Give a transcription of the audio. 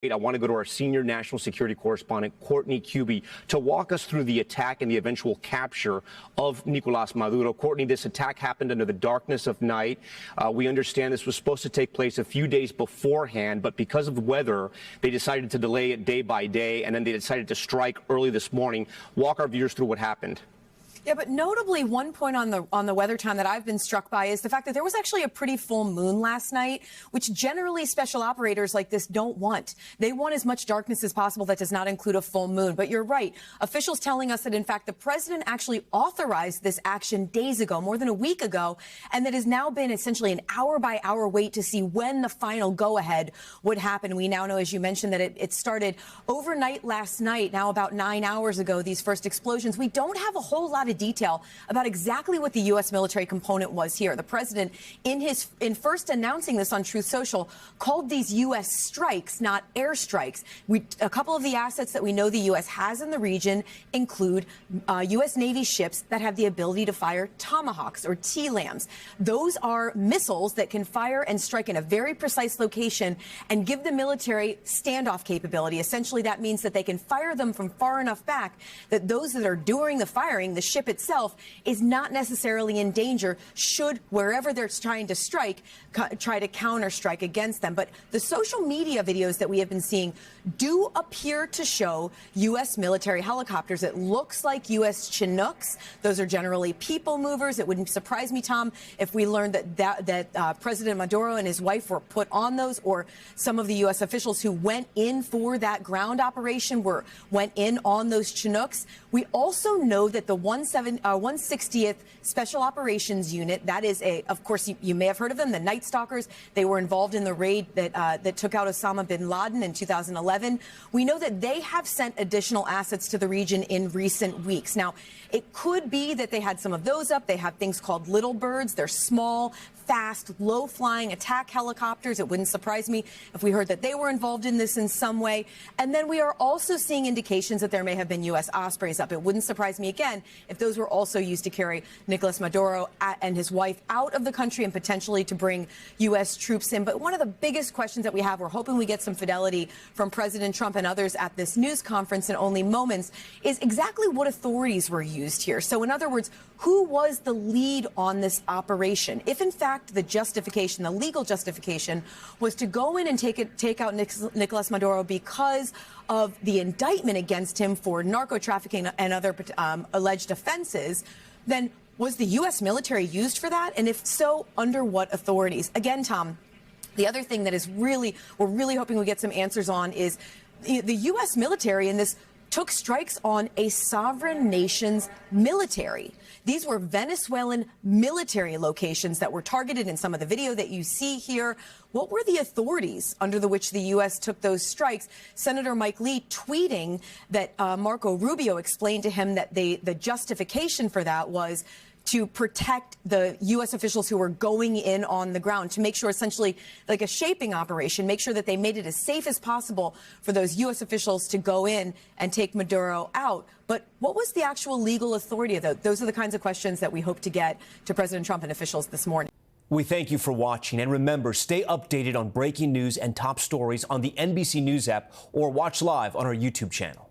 I want to go to our senior national security correspondent, Courtney Kube, to walk us through the attack and the eventual capture of Nicolás Maduro. Courtney, this attack happened under the darkness of night. We understand this was supposed to take place a few days beforehand, but because of the weather, they decided to delay it day by day, and then they decided to strike early this morning. Walk our viewers through what happened. Yeah, but notably, one point on the weather time that I've been struck by is the fact that there was actually a pretty full moon last night, which generally special operators like this don't want. They want as much darkness as possible. That does not include a full moon. But you're right. Officials telling us that, in fact, the president actually authorized this action days ago, more than a week ago, and that has now been essentially an hour-by-hour wait to see when the final go-ahead would happen. We now know, as you mentioned, that it started overnight last night, now about 9 hours ago, these first explosions. We don't have a whole lot of detail about exactly what the U.S. military component was here. The president, in first announcing this on Truth Social, called these U.S. strikes, not airstrikes. A couple of the assets that we know the U.S. has in the region include U.S. Navy ships that have the ability to fire Tomahawks or T-LAMs. Those are missiles that can fire and strike in a very precise location and give the military standoff capability. Essentially, that means that they can fire them from far enough back that those that are doing the firing, the ship itself, is not necessarily in danger should wherever they're trying to strike try to counter strike against them. But the social media videos that we have been seeing do appear to show U.S. military helicopters. It looks like U.S. Chinooks. Those are generally people movers. It wouldn't surprise me, Tom, if we learned that President Maduro and his wife were put on those, or some of the U.S. officials who went in for that ground operation went in on those Chinooks. We also know that the 160th Special Operations Unit, that is of course, you may have heard of them, the Night Stalkers. They were involved in the raid that took out Osama bin Laden in 2011. We know that they have sent additional assets to the region in recent weeks. Now, it could be that they had some of those up. They have things called Little Birds. They're small, fast, low-flying attack helicopters. It wouldn't surprise me if we heard that they were involved in this in some way. And then we are also seeing indications that there may have been U.S. Ospreys up. It wouldn't surprise me, again, if those were also used to carry Nicolás Maduro and his wife out of the country and potentially to bring U.S. troops in. But one of the biggest questions that we have, we're hoping we get some fidelity from President Trump and others at this news conference in only moments, is exactly what authorities were used here. So in other words, who was the lead on this operation? If in fact the justification, the legal justification, was to go in and take out Nicolás Maduro because of the indictment against him for narco trafficking and other alleged offenses, then was the U.S. military used for that? And if so, under what authorities? Again, Tom, the other thing that is we're really hoping we get some answers on is the U.S. military in this took strikes on a sovereign nation's military. These were Venezuelan military locations that were targeted in some of the video that you see here. What were the authorities under which the U.S. took those strikes? Senator Mike Lee tweeting that Marco Rubio explained to him that the justification for that was to protect the U.S. officials who were going in on the ground, to make sure, essentially like a shaping operation, make sure that they made it as safe as possible for those U.S. officials to go in and take Maduro out. But what was the actual legal authority of those? Those are the kinds of questions that we hope to get to President Trump and officials this morning. We thank you for watching, and remember, stay updated on breaking news and top stories on the NBC News app or watch live on our YouTube channel.